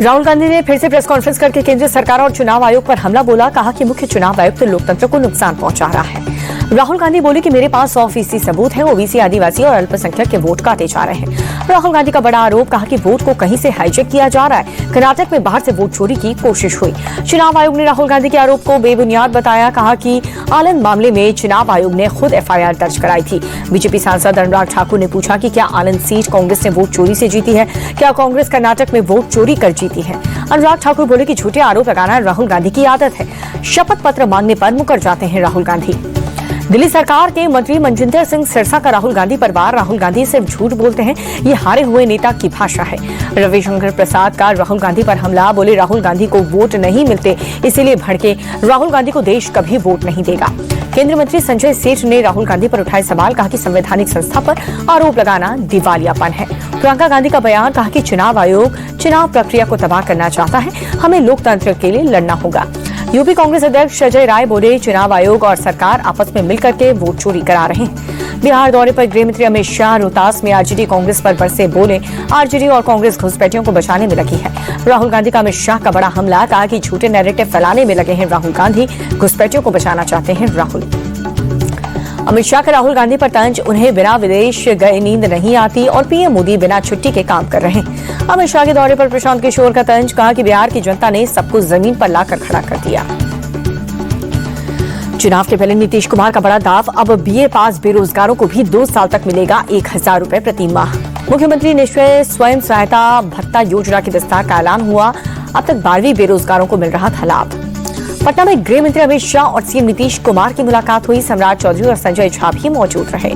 राहुल गांधी ने फिर से प्रेस कॉन्फ्रेंस करके केंद्र सरकार और चुनाव आयोग पर हमला बोला। कहा कि मुख्य चुनाव आयुक्त लोकतंत्र को नुकसान पहुंचा रहा है। राहुल गांधी बोले कि मेरे पास 100% सबूत है। ओबीसी, आदिवासी और अल्पसंख्यक के वोट काटे जा रहे हैं। राहुल गांधी का बड़ा आरोप, कहा कि वोट को कहीं से हाईजैक किया जा रहा है। कर्नाटक में बाहर से वोट चोरी की कोशिश हुई। चुनाव आयोग ने राहुल गांधी के आरोप को बेबुनियाद बताया। कहा कि आनंद मामले में चुनाव आयोग ने खुद एफआईआर दर्ज कराई थी। बीजेपी सांसद अनुराग ठाकुर ने पूछा कि क्या आनंद सीट कांग्रेस ने वोट चोरी से जीती है? क्या कांग्रेस कर्नाटक में वोट चोरी कर जीती है? अनुराग ठाकुर बोले कि झूठे आरोप लगाना राहुल गांधी की आदत है। शपथ पत्र मांगने पर मुकर जाते हैं राहुल गांधी। दिल्ली सरकार के मंत्री मनजिंदर सिंह सिरसा का राहुल गांधी पर वार। राहुल गांधी सिर्फ झूठ बोलते हैं, ये हारे हुए नेता की भाषा है। रविशंकर प्रसाद का राहुल गांधी पर हमला। बोले राहुल गांधी को वोट नहीं मिलते, इसीलिए भड़के। राहुल गांधी को देश कभी वोट नहीं देगा। केंद्रीय मंत्री संजय सेठ ने राहुल गांधी पर उठाए सवाल। कहा कि संवैधानिक संस्था पर आरोप लगाना दिवालियापन है। प्रियंका गांधी का बयान। कहा कि चुनाव आयोग चुनाव प्रक्रिया को तबाह करना चाहता है। हमें लोकतंत्र के लिए लड़ना होगा। यूपी कांग्रेस अध्यक्ष अजय राय बोले चुनाव आयोग और सरकार आपस में मिलकर के वोट चोरी करा रहे हैं। बिहार दौरे पर गृह मंत्री अमित शाह रोहतास में आरजेडी कांग्रेस पर बरसे। बोले आरजेडी और कांग्रेस घुसपैठियों को बचाने में लगी है। राहुल गांधी का अमित शाह का बड़ा हमला। कहा कि झूठे नैरेटिव फैलाने में लगे हैं राहुल गांधी, घुसपैठियों को बचाना चाहते हैं राहुल। अमित शाह का राहुल गांधी पर तंज। उन्हें बिना विदेश गए नींद नहीं आती और पीएम मोदी बिना छुट्टी के काम कर रहे हैं। अमित शाह के दौरे पर प्रशांत किशोर का तंज। कहा कि बिहार की जनता ने सबको जमीन पर लाकर खड़ा कर दिया। चुनाव के पहले नीतीश कुमार का बड़ा दाव। अब बीए पास बेरोजगारों को भी 2 साल तक मिलेगा 1000 रुपए प्रति माह। मुख्यमंत्री निश्चय स्वयं सहायता भत्ता योजना के विस्तार का ऐलान हुआ। अब तक 12वीं बेरोजगारों को मिल रहा था लाभ। पटना में गृह मंत्री अमित शाह और सीएम नीतीश कुमार की मुलाकात हुई। सम्राट चौधरी और संजय झा भी मौजूद रहे।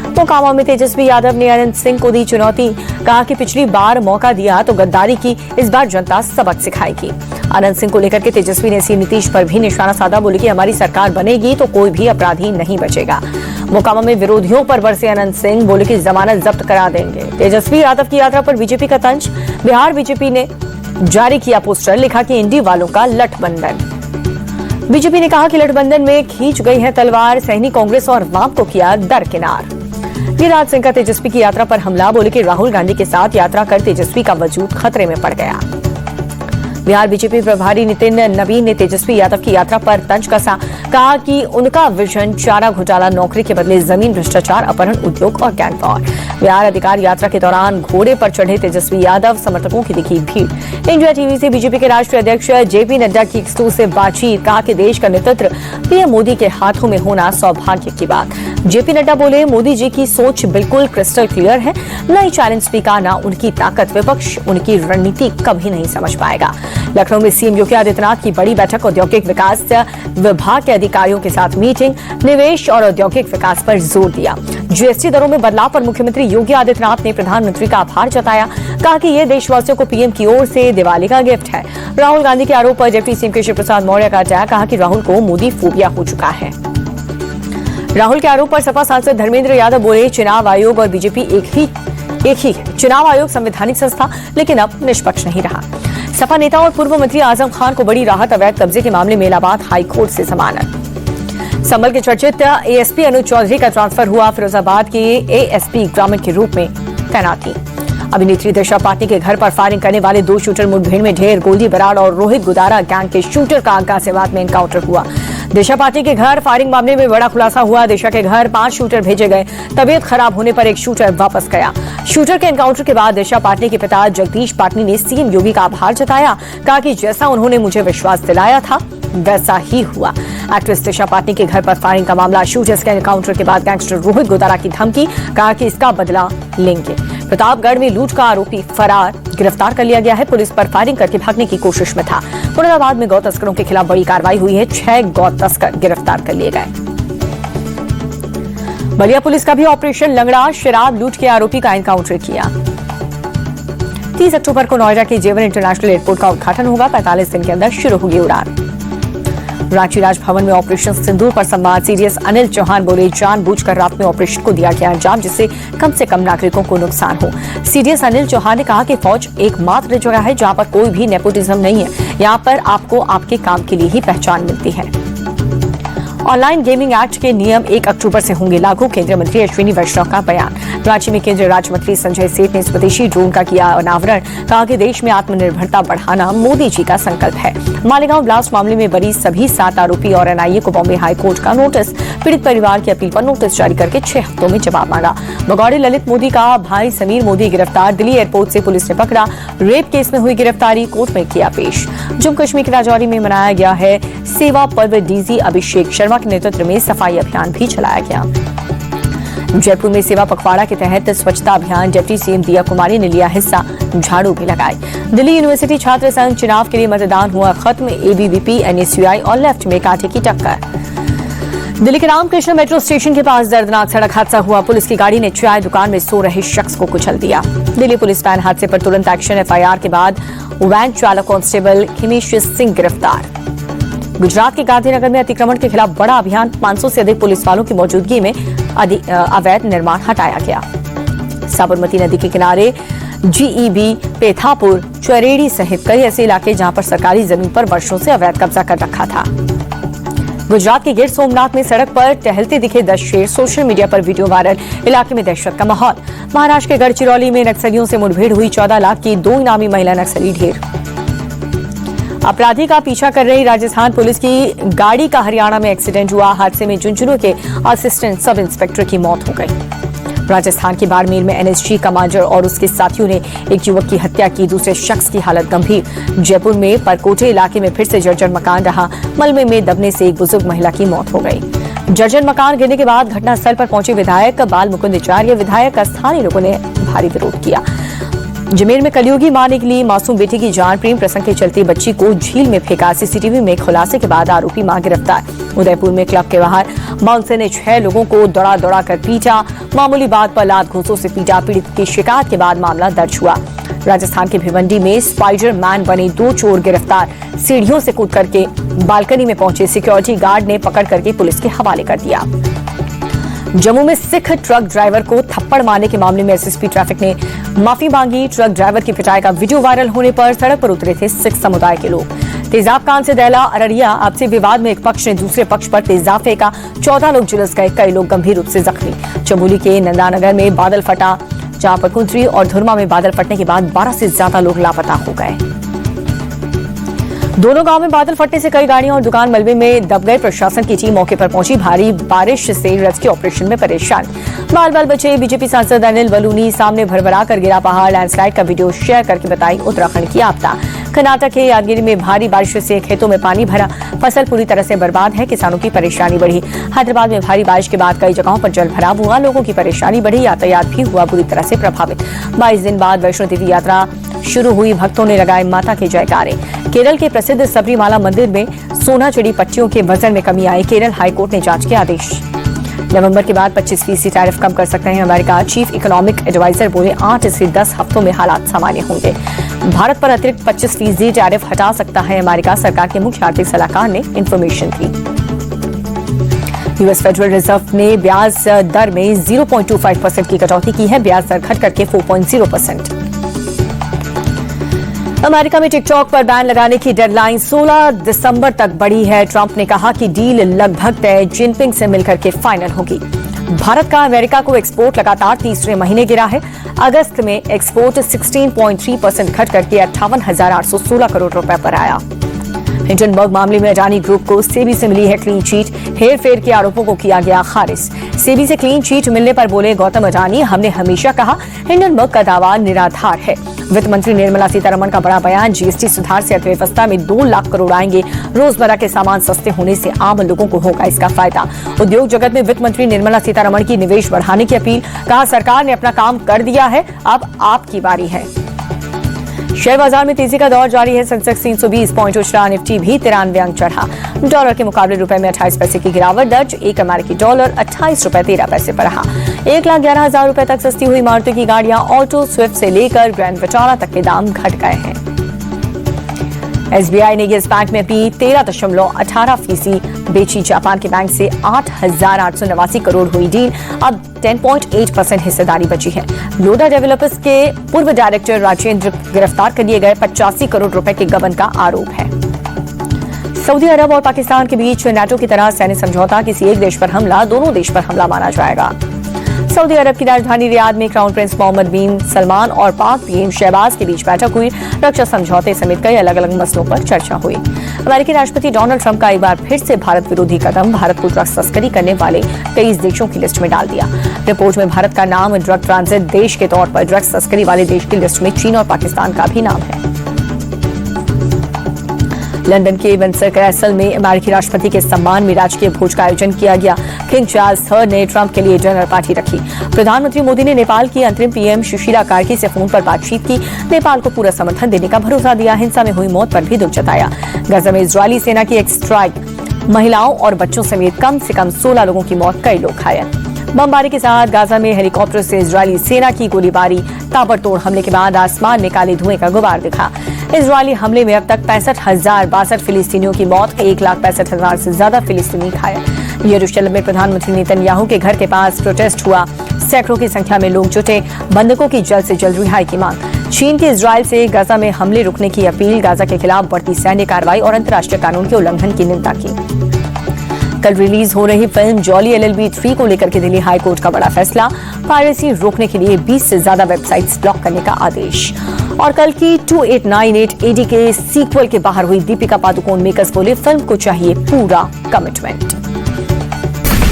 मोकामा में तेजस्वी यादव ने अनंत सिंह को दी चुनौती। कहा कि पिछली बार मौका दिया तो गद्दारी की, इस बार जनता सबक सिखाएगी। अनंत सिंह को लेकर के तेजस्वी ने सीएम नीतीश पर भी निशाना साधा। बोले कि हमारी सरकार बनेगी तो कोई भी अपराधी नहीं बचेगा। मोकामा में विरोधियों पर बरसे अनंत सिंह। बोले कि जमानत जब्त करा देंगे। तेजस्वी यादव की यात्रा पर बीजेपी का तंज। बिहार बीजेपी ने जारी किया पोस्टर। लिखा कि इंडी वालों का लठबंधन। बीजेपी ने कहा कि लठबंधन में खींच गई है तलवार। सहनी कांग्रेस और वाम को किया दरकिनार। गिरिराज सिंह का तेजस्वी की यात्रा पर हमला। बोले कि राहुल गांधी के साथ यात्रा कर तेजस्वी का वजूद खतरे में पड़ गया। बिहार बीजेपी प्रभारी नितिन नवीन ने तेजस्वी यादव की यात्रा पर तंज कसा। कहा कि उनका विजन चारा घोटाला, नौकरी के बदले जमीन, भ्रष्टाचार, अपहरण, उद्योग और गैंग वॉर। बिहार अधिकार यात्रा के दौरान घोड़े पर चढ़े तेजस्वी यादव। समर्थकों की दिखी भीड़। इंडिया टीवी से बीजेपी के राष्ट्रीय अध्यक्ष जेपी नड्डा की एक्सक्लूसिव बातचीत। कहा कि देश का नेतृत्व पीएम मोदी के हाथों में होना सौभाग्य की बात। जेपी नड्डा बोले मोदी जी की सोच बिल्कुल क्रिस्टल क्लियर है। नई चैलेंज स्पीकर, ना उनकी ताकत विपक्ष उनकी रणनीति कभी नहीं समझ पाएगा। लखनऊ में सीएम योगी आदित्यनाथ की बड़ी बैठक। औद्योगिक विकास विभाग के अधिकारियों के साथ मीटिंग। निवेश और औद्योगिक विकास पर जोर दिया। जीएसटी दरों में बदलाव पर मुख्यमंत्री योगी आदित्यनाथ ने प्रधानमंत्री का आभार जताया। कहा कि ये देशवासियों को पीएम की ओर से दिवाली का गिफ्ट है। राहुल गांधी के आरोप पर डिप्टी सीएम केशव प्रसाद मौर्य का अटैक। कहा कि राहुल को मोदी फोबिया हो चुका है। राहुल के आरोप पर सपा सांसद धर्मेंद्र यादव बोले चुनाव आयोग और बीजेपी एक ही है। चुनाव आयोग संवैधानिक संस्था, लेकिन अब निष्पक्ष नहीं रहा। सपा नेता और पूर्व मंत्री आजम खान को बड़ी राहत। अवैध कब्जे के मामले में इलाहाबाद हाईकोर्ट से जमानत। संभल के चर्चित एएसपी अनुज चौधरी का ट्रांसफर हुआ। फिरोजाबाद के एएसपी ग्रामीण के रूप में तैनाती। अभिनेत्री दिशा पाटनी के घर पर फायरिंग करने वाले 2 शूटर मुठभेड़ में ढेर। गोल्डी बराड़ और रोहित गुदारा गैंग के शूटर का गाजियाबाद में एनकाउंटर हुआ। दिशा पाटनी के घर फायरिंग मामले में बड़ा खुलासा हुआ। दिशा के घर 5 शूटर भेजे गए। तबीयत खराब होने पर एक शूटर वापस गया। शूटर के एनकाउंटर के बाद दिशा पाटनी के पिता जगदीश पाटनी ने सीएम योगी का आभार जताया। कहा कि जैसा उन्होंने मुझे विश्वास दिलाया था वैसा ही हुआ। एक्ट्रेस दिशा पाटनी के घर पर फायरिंग का मामला। शूटर्स के एनकाउंटर के बाद गैंगस्टर रोहित गुदारा की धमकी। कहा कि इसका बदला लेंगे। प्रतापगढ़ में लूट का आरोपी फरार, गिरफ्तार कर लिया गया है। पुलिस पर फायरिंग करके भागने की कोशिश में था। मुरादाबाद में गौ तस्करों के खिलाफ बड़ी कार्रवाई हुई है। 6 गौ तस्कर गिरफ्तार कर लिए गए। बलिया पुलिस का भी ऑपरेशन लंगड़ा। शराब लूट के आरोपी का एनकाउंटर किया। 30 अक्टूबर को नोएडा के जेवन इंटरनेशनल एयरपोर्ट का उद्घाटन होगा। 45 दिन के अंदर शुरू होगी उड़ान। रांची राजभवन में ऑपरेशन सिंदूर पर संवाद। सीडीएस अनिल चौहान बोले जानबूझकर रात में ऑपरेशन को दिया गया अंजाम जिससे कम से कम नागरिकों को नुकसान हो। सीडीएस अनिल चौहान ने कहा कि फौज एकमात्र जगह है जहां पर कोई भी नेपोटिज्म नहीं है। यहां पर आपको आपके काम के लिए ही पहचान मिलती है। ऑनलाइन गेमिंग एक्ट के नियम 1 अक्टूबर से होंगे लागू, केंद्रीय मंत्री अश्विनी वैष्णव का बयान। रांची में केंद्रीय राज्य मंत्री संजय सेठ ने स्वदेशी ड्रोन का किया अनावरण, कहा कि देश में आत्मनिर्भरता बढ़ाना मोदी जी का संकल्प है। मालेगांव ब्लास्ट मामले में बरी सभी 7 आरोपी और एनआईए को बॉम्बे हाईकोर्ट का नोटिस, पीड़ित परिवार की अपील पर नोटिस जारी करके 6 हफ्तों में जवाब मांगा। भगौड़े ललित मोदी का भाई समीर मोदी गिरफ्तार, दिल्ली एयरपोर्ट से पुलिस ने पकड़ा, रेप केस में हुई गिरफ्तारी, कोर्ट में किया पेश। जम्मू कश्मीर के राजौरी में मनाया गया है सेवा पर्व, डीजी अभिषेक शर्मा के नेतृत्व में सफाई अभियान भी चलाया गया। जयपुर में सेवा पखवाड़ा के तहत स्वच्छता अभियान, डिप्टी सीएम दिया कुमारी ने लिया हिस्सा, झाड़ू भी लगाए। दिल्ली यूनिवर्सिटी छात्र संघ चुनाव के लिए मतदान हुआ खत्म, एबीवीपी, एनएसयूआई और लेफ्ट में कांटे की टक्कर। दिल्ली के रामकृष्ण मेट्रो स्टेशन के पास दर्दनाक सड़क हादसा हुआ, पुलिस की गाड़ी ने चाय दुकान में सो रहे शख्स को कुचल दिया। दिल्ली पुलिस वैन हादसे पर तुरंत एक्शन, एफआईआर के बाद वैन चालक कांस्टेबल हिमेश सिंह गिरफ्तार। गुजरात के गांधीनगर में अतिक्रमण के खिलाफ बड़ा अभियान, 500 से अधिक पुलिस वालों की मौजूदगी में अवैध निर्माण हटाया गया। साबरमती नदी के किनारे जीईबी, पेथापुर, चरेड़ी सहित कई ऐसे इलाके जहां पर सरकारी जमीन पर वर्षों से अवैध कब्जा कर रखा था। गुजरात के गिर सोमनाथ में सड़क पर टहलते दिखे 10 शेर, सोशल मीडिया पर वीडियो वायरल, इलाके में दहशत का माहौल। महाराष्ट्र के गढ़चिरौली में नक्सलियों से मुठभेड़ हुई, 14 लाख की 2 इनामी महिला नक्सली ढेर। अपराधी का पीछा कर रही राजस्थान पुलिस की गाड़ी का हरियाणा में एक्सीडेंट हुआ, हादसे में झुंझुनू के असिस्टेंट सब इंस्पेक्टर की मौत हो गई। राजस्थान के बाड़मेर में एनएसजी कमांडर और उसके साथियों ने एक युवक की हत्या की, दूसरे शख्स की हालत गंभीर। जयपुर में परकोटे इलाके में फिर से जर्जर मकान रहा, मलबे में दबने से एक बुजुर्ग महिला की मौत हो गई। जर्जर मकान गिरने के बाद घटनास्थल पर पहुंचे विधायक बाल मुकुंद आचार्य, विधायक का स्थानीय लोगों ने भारी विरोध किया। जमेर में कलयुगी मां निकली मासूम बेटी की जान, प्रेम प्रसंग के चलते बच्ची को झील में फेंका, सीसीटीवी में खुलासे के बाद आरोपी मां गिरफ्तार। उदयपुर में क्लब के बाहर बाउंसर ने 6 लोगों को दौड़ा कर पीटा, मामूली बात पर लात घूंसों से पीटा, पीड़ित की शिकायत के बाद मामला दर्ज हुआ। राजस्थान के भिवंडी में स्पाइडर मैन बने 2 चोर गिरफ्तार, सीढ़ियों से कूद करके बालकनी में पहुंचे सिक्योरिटी गार्ड ने पकड़ करके पुलिस के हवाले कर दिया। जम्मू में सिख ट्रक ड्राइवर को थप्पड़ मारने के मामले में एसएसपी ट्रैफिक ने माफी मांगी, ट्रक ड्राइवर की पिटाई का वीडियो वायरल होने पर सड़क पर उतरे थे सिख समुदाय के लोग। तेजाब कांड से दहला अररिया, आपसी विवाद में एक पक्ष ने दूसरे पक्ष पर तेजाब फेंका, 14 लोग झुलस गए, कई लोग गंभीर रूप से जख्मी। चमोली के नंदानगर में बादल फटा, जहां पर कुंतरी और धुरमा में बादल फटने के बाद 12 से ज्यादा लोग लापता हो गए। दोनों गांव में बादल फटने से कई गाड़ियां और दुकान मलबे में दब गए, प्रशासन की टीम मौके पर पहुंची, भारी बारिश से रेस्क्यू ऑपरेशन में परेशान। बाल बचे। बीजेपी सांसद अनिल बलूनी सामने भरभरा कर गिरा पहाड़, लैंडस्लाइड का वीडियो शेयर करके बताई उत्तराखंड की आपदा। कर्नाटक के यादगिरी में भारी बारिश से खेतों में पानी भरा, फसल पूरी तरह से बर्बाद है, किसानों की परेशानी बढ़ी। हैदराबाद में भारी बारिश के बाद कई जगहों पर जल भराव हुआ, लोगों की परेशानी बढ़ी, यातायात भी हुआ बुरी तरह से प्रभावित। 22 दिन बाद वैष्णो देवी यात्रा शुरू हुई, भक्तों ने लगाए माता के जयकारे। केरल के प्रसिद्ध सबरीमाला मंदिर में सोना चिड़ी पट्टियों के वजन में कमी आई, केरल हाईकोर्ट ने जांच के आदेश। नवंबर के बाद 25% टैरिफ कम कर सकते हैं अमेरिका, चीफ इकोनॉमिक एडवाइजर बोले 8 से 10 हफ्तों में हालात सामान्य होंगे। भारत पर अतिरिक्त 25% टैरिफ हटा सकता है अमेरिका, सरकार के मुख्य आर्थिक सलाहकार ने इंफॉर्मेशन दी। यूएस फेडरल रिजर्व ने ब्याज दर में 0.25% की कटौती की है, ब्याज दर घट करके 4.0%। अमेरिका में टिकटॉक पर बैन लगाने की डेडलाइन 16 दिसंबर तक बढ़ी है। ट्रंप ने कहा कि डील लगभग तय, जिनपिंग से मिलकर के फाइनल होगी। भारत का अमेरिका को एक्सपोर्ट लगातार तीसरे महीने गिरा है। अगस्त में एक्सपोर्ट 16.3% घट करके 58,816 करोड़ रुपए पर आया। हिंडनबर्ग मामले में अडानी ग्रुप को सेबी से मिली है क्लीन चिट, हेरफेर के आरोपों को किया गया खारिज। सेबी से क्लीन चिट मिलने पर बोले गौतम अडानी, हमने हमेशा कहा हिंडनबर्ग का दावा निराधार है। वित्त मंत्री निर्मला सीतारमण का बड़ा बयान, जीएसटी सुधार से अर्थव्यवस्था में 2 लाख करोड़ आएंगे, रोजमर्रा के सामान सस्ते होने से आम लोगों को होगा इसका फायदा। उद्योग जगत में वित्त मंत्री निर्मला सीतारमण की निवेश बढ़ाने की अपील, कहा सरकार ने अपना काम कर दिया है, अब आपकी बारी है। शेयर बाजार में तेजी का दौर जारी है, सेंसेक्स 320 पॉइंट उछला, निफ्टी भी 93 अंक चढ़ा। डॉलर के मुकाबले रुपए में 28 पैसे की गिरावट दर्ज, एक अमेरिकी डॉलर 28 रुपए 13 पैसे पर रहा। 1,11,000 रुपए तक सस्ती हुई मारुति की गाड़ियां, ऑल्टो, स्विफ्ट से लेकर ग्रैंड विटारा तक के दाम घट गए हैं। एसबीआई ने येस बैंक में अपनी 13.18% बेची, जापान के बैंक से 8,889 करोड़ हुई डील, अब 10.8% हिस्सेदारी बची है। लोडा डेवलपर्स के पूर्व डायरेक्टर राजेंद्र गिरफ्तार कर लिए गए, 85 करोड़ रुपए के गबन का आरोप है। सऊदी अरब और पाकिस्तान के बीच नाटो की तरह सैन्य समझौता किसी एक देश पर हमला दोनों देश पर हमला माना जाएगा। सऊदी अरब की राजधानी रियाद में क्राउन प्रिंस मोहम्मद बिन सलमान और पाक पीएम शहबाज के बीच बैठक हुई। रक्षा समझौते समेत कई अलग अलग मसलों पर चर्चा हुई। अमेरिकी राष्ट्रपति डोनाल्ड ट्रंप का एक बार फिर से भारत विरोधी कदम भारत को ड्रग्स तस्करी करने वाले 23 देशों की लिस्ट में डाल दिया। रिपोर्ट में भारत का नाम ड्रग ट्रांजिट देश के तौर पर ड्रग्स तस्करी वाले देश की लिस्ट में चीन और पाकिस्तान का भी नाम है। लंदन के विंडसर कैसल में अमेरिकी राष्ट्रपति के सम्मान में राजकीय भोज का आयोजन किया गया। किंग चार्ल्स III ने ट्रंप के लिए डिनर पार्टी रखी। प्रधानमंत्री मोदी ने नेपाल की अंतरिम पीएम सुशीला कार्की से फोन पर बातचीत की। नेपाल को पूरा समर्थन देने का भरोसा दिया। हिंसा में हुई मौत पर भी दुख जताया। गाजा में इजरायली सेना की एक स्ट्राइक, महिलाओं और बच्चों समेत कम से कम 16 लोगों की मौत, कई लोग घायल। बमबारी के साथ गाजा में हेलीकॉप्टर से इजरायली सेना की गोलीबारी। ताबड़तोड़ हमले के बाद आसमान में काले धुएं का गुबार दिखा। इजरायली हमले में अब तक 65,062 फिलिस्तीनियों की मौत, 1,65,000 से ज्यादा फिलिस्तीनी घायल। यरूशलेम में प्रधानमंत्री नेतन्याहू के घर के पास प्रोटेस्ट हुआ। सैकड़ों की संख्या में लोग जुटे। बंधकों की जल्द से जल्द रिहाई की मांग। चीन के इजरायल से गाजा में हमले रुकने की अपील। गाजा के खिलाफ बढ़ती सैन्य कार्रवाई और अंतर्राष्ट्रीय कानून के उल्लंघन की निंदा की। कल रिलीज हो रही फिल्म जॉली LLB 3 को लेकर के दिल्ली हाई कोर्ट का बड़ा फैसला। पायरेसी रोकने के लिए 20 से ज्यादा वेबसाइट्स ब्लॉक करने का आदेश। और कल की 2898 AD के सीक्वल के बाहर हुई दीपिका पादुकोण मेकर्स बोले फिल्म को चाहिए पूरा कमिटमेंट।